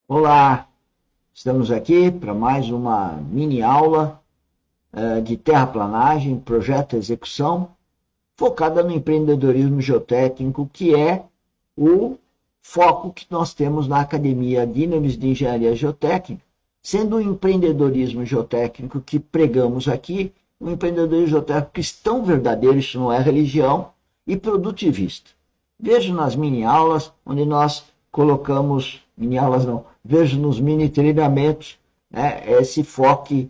Olá, estamos aqui para mais uma mini aula de terraplanagem, projeto e execução, focada no empreendedorismo geotécnico, que é o foco que nós temos na Academia Dynamis de Engenharia Geotécnica, sendo o empreendedorismo geotécnico que pregamos aqui, um empreendedorismo geotécnico cristão verdadeiro, isso não é religião, e produtivista. Vejo nas mini aulas, onde nós colocamos, mini aulas não, vejo nos mini treinamentos, né, esse foco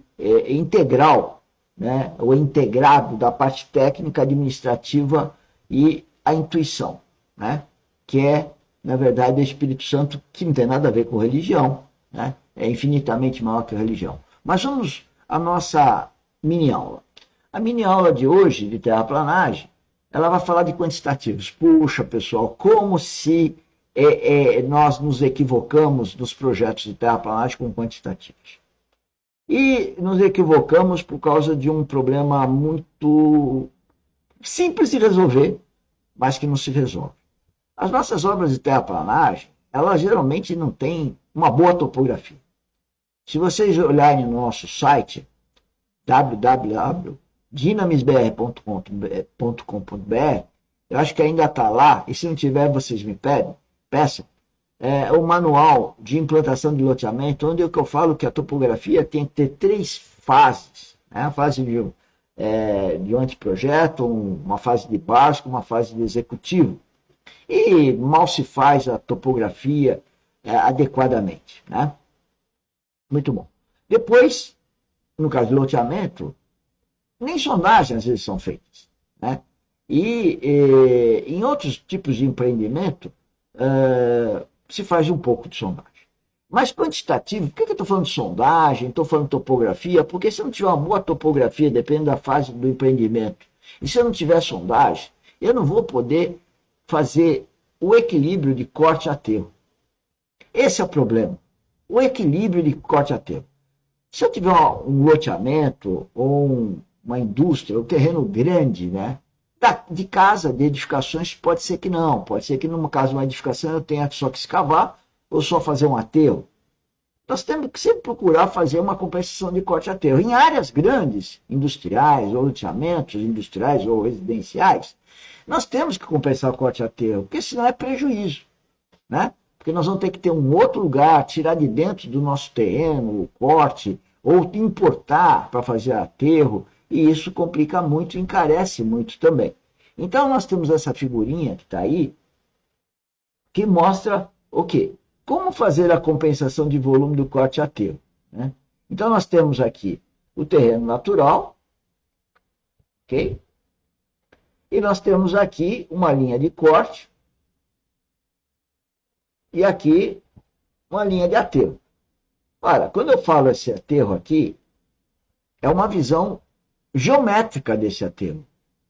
integral, né, o integrado da parte técnica, administrativa e a intuição, né, que é, na verdade, o Espírito Santo, que não tem nada a ver com religião, né, é infinitamente maior que a religião. Mas vamos à nossa mini aula. A mini aula de hoje, de terraplanagem, ela vai falar de quantitativos. Puxa, pessoal, como se nós nos equivocamos nos projetos de terraplanagem com quantitativos. E nos equivocamos por causa de um problema muito simples de resolver, mas que não se resolve. As nossas obras de terraplanagem, elas geralmente não têm uma boa topografia. Se vocês olharem no nosso site, www.dynamisbr.com.br, eu acho que ainda está lá, e se não tiver, vocês me peçam, o manual de implantação de loteamento, onde eu falo que a topografia tem que ter 3 fases, né? A fase de um anteprojeto, uma fase de básico, uma fase de executivo. E mal se faz a topografia adequadamente, né? Muito bom. Depois, no caso de loteamento, nem sondagens às vezes são feitas, né? E em outros tipos de empreendimento, se faz um pouco de sondagem. Mas quantitativo, por que eu estou falando de sondagem, estou falando de topografia? Porque se eu não tiver uma boa topografia, depende da fase do empreendimento, e se eu não tiver sondagem, eu não vou poder fazer o equilíbrio de corte-aterro. Esse é o problema, o equilíbrio de corte-aterro. Se eu tiver um loteamento ou uma indústria, um terreno grande, né, de casa, de edificações, pode ser que não. Pode ser que, no caso de uma edificação, eu tenha só que escavar ou só fazer um aterro. Nós temos que sempre procurar fazer uma compensação de corte-aterro. Em áreas grandes, industriais, ou loteamentos industriais ou residenciais, nós temos que compensar o corte-aterro, porque senão é prejuízo, né? Porque nós vamos ter que ter um outro lugar, tirar de dentro do nosso terreno o corte, ou importar para fazer aterro, e isso complica muito, encarece muito também. Então nós temos essa figurinha que está aí, que mostra o quê? Como fazer a compensação de volume do corte aterro, né? Então nós temos aqui o terreno natural, ok? E nós temos aqui uma linha de corte, e aqui uma linha de aterro. Olha, quando eu falo esse aterro aqui, é uma visão geométrica desse aterro.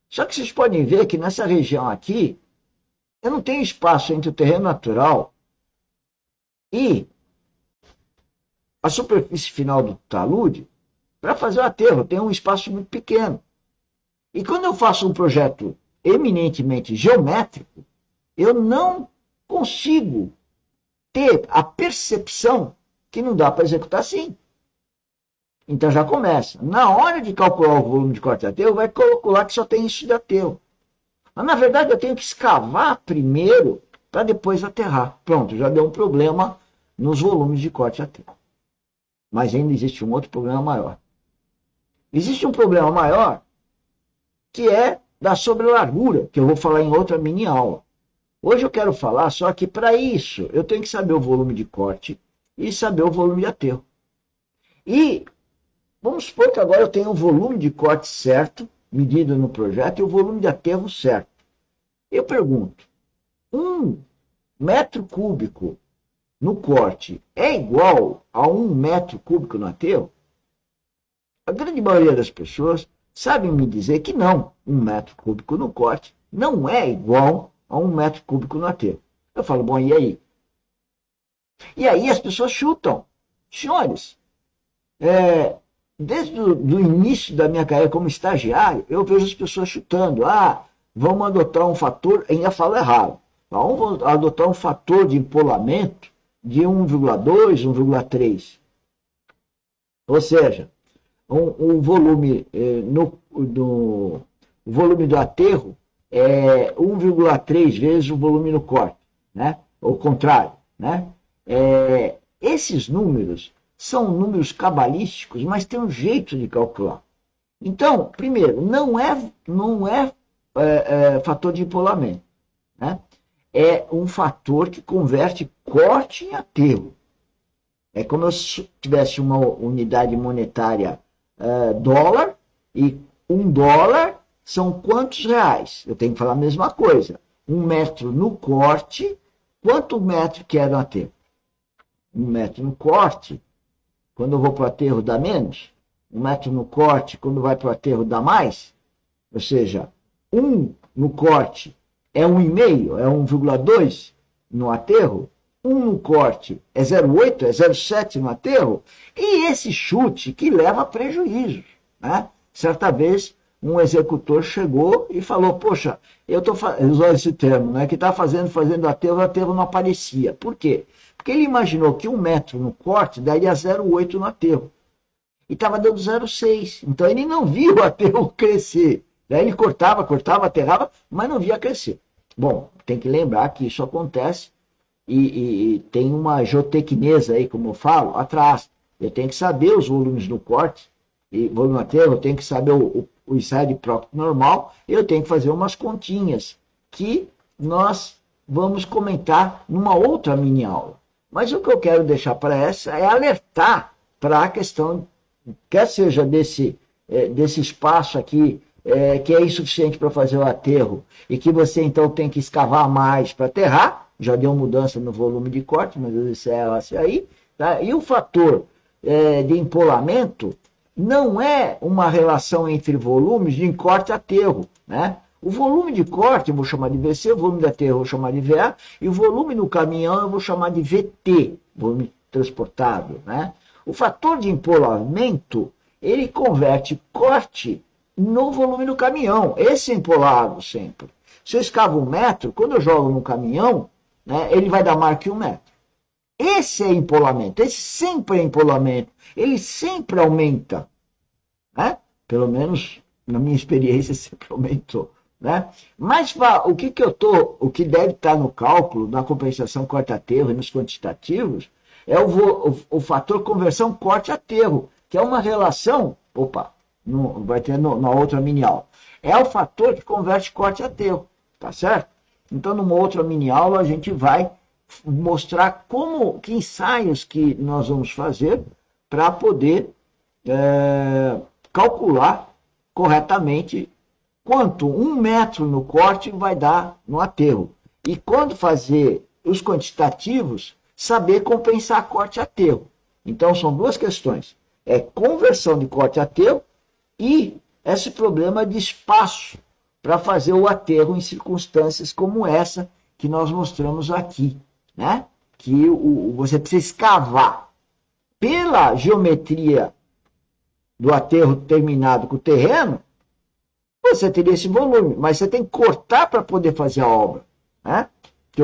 Só que vocês podem ver que nessa região aqui, eu não tenho espaço entre o terreno natural e a superfície final do talude para fazer o aterro. Tem um espaço muito pequeno. E quando eu faço um projeto eminentemente geométrico, eu não consigo ter a percepção que não dá para executar assim. Então já começa. Na hora de calcular o volume de corte-aterro, vai calcular que só tem isso de aterro. Mas na verdade eu tenho que escavar primeiro para depois aterrar. Pronto, já deu um problema nos volumes de corte-aterro. Mas ainda existe um outro problema maior. Existe um problema maior que é da sobrelargura, que eu vou falar em outra mini aula. Hoje eu quero falar só que para isso eu tenho que saber o volume de corte e saber o volume de aterro. E vamos supor que agora eu tenho o volume de corte certo, medido no projeto, e o volume de aterro certo. Eu pergunto, 1 metro cúbico no corte é igual a 1 metro cúbico no aterro? A grande maioria das pessoas sabem me dizer que não. 1 metro cúbico no corte não é igual a 1 metro cúbico no aterro. Eu falo, bom, e aí? E aí as pessoas chutam. Senhores, desde o início da minha carreira como estagiário, eu vejo as pessoas chutando. Vamos adotar um fator, ainda falo errado, vamos adotar um fator de empolamento de 1,2, 1,3. Ou seja, o volume o volume do aterro é 1,3 vezes o volume no corte, né? Ou contrário, né? Esses números são números cabalísticos, mas tem um jeito de calcular. Então, primeiro, não é fator de empolamento, né? É um fator que converte corte em aterro. É como se tivesse uma unidade monetária dólar, e $1 são quantos reais? Eu tenho que falar a mesma coisa. 1 metro no corte, quanto metro que é no aterro? 1 metro no corte, quando eu vou para o aterro dá menos. 1 metro no corte, quando vai para o aterro dá mais. Ou seja, 1 no corte é 1,5, é 1,2 no aterro. 1 no corte é 0,8, é 0,7 no aterro. E esse chute que leva a prejuízos, né? Certa vez, um executor chegou e falou, poxa, eu estou usando esse termo, né? Que está fazendo aterro, o aterro não aparecia. Por quê? Porque ele imaginou que 1 metro no corte daria 0,8 no aterro. E estava dando 0,6. Então ele não viu o aterro crescer. Daí ele cortava, aterrava, mas não via crescer. Bom, tem que lembrar que isso acontece e tem uma geotecnese aí, como eu falo, atrás. Eu tenho que saber os volumes do corte, e volume do aterro, eu tenho que saber o ensaio de Proctor normal, eu tenho que fazer umas continhas que nós vamos comentar numa outra mini aula. Mas o que eu quero deixar para essa é alertar para a questão, quer seja desse espaço aqui, que é insuficiente para fazer o aterro, e que você então tem que escavar mais para aterrar, já deu mudança no volume de corte, mas isso é aí, tá? E o fator de empolamento não é uma relação entre volumes de corte e aterro, né? O volume de corte eu vou chamar de VC, o volume de aterro eu vou chamar de VA, e o volume no caminhão eu vou chamar de VT, volume transportável, né? O fator de empolamento, ele converte corte no volume do caminhão. Esse é empolado sempre. Se eu escavo 1 metro, quando eu jogo no caminhão, né, ele vai dar mais que 1 metro. Esse é empolamento, esse sempre é empolamento, ele sempre aumenta, né? Pelo menos na minha experiência sempre aumentou, né? Mas o que deve estar no cálculo da compensação corte-aterro e nos quantitativos é o fator conversão corte-aterro, que é uma relação, vai ter na outra mini aula, é o fator que converte corte-aterro, tá certo? Então, numa outra mini aula, a gente vai mostrar que ensaios que nós vamos fazer para poder calcular corretamente quanto 1 metro no corte vai dar no aterro. E quando fazer os quantitativos, saber compensar corte e aterro. Então, são duas questões. É conversão de corte a aterro e esse problema de espaço para fazer o aterro em circunstâncias como essa que nós mostramos aqui, né? Que você precisa escavar pela geometria do aterro terminado com o terreno, você teria esse volume, mas você tem que cortar para poder fazer a obra, né? Que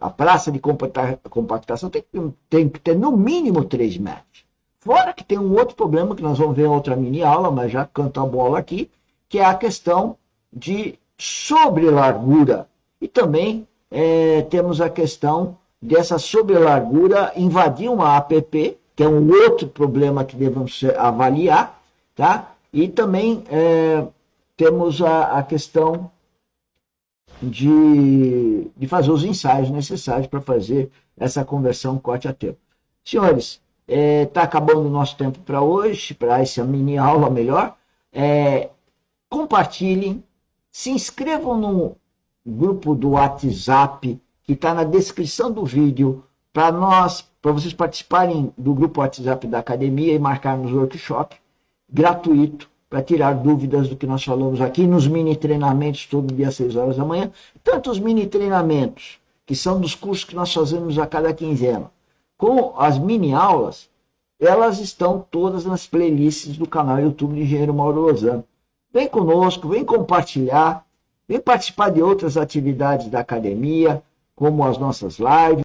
a praça de compactação tem que ter no mínimo 3 metros. Fora que tem um outro problema que nós vamos ver em outra mini aula, mas já canto a bola aqui, que é a questão de sobrelargura. E também temos a questão dessa sobrelargura invadir uma APP, que é um outro problema que devemos avaliar, tá? E também temos a questão de fazer os ensaios necessários para fazer essa conversão corte-aterro. Senhores, está acabando o nosso tempo para hoje, para essa mini aula melhor. Compartilhem, se inscrevam no grupo do WhatsApp, que está na descrição do vídeo, para vocês participarem do grupo WhatsApp da academia e marcarmos o workshop gratuito para tirar dúvidas do que nós falamos aqui nos mini treinamentos todo dia às 6 horas da manhã. Tanto os mini treinamentos, que são dos cursos que nós fazemos a cada quinzena, com as mini aulas, elas estão todas nas playlists do canal YouTube de Engenheiro Mauro Lozano. Vem conosco, vem compartilhar, vem participar de outras atividades da academia, como as nossas lives.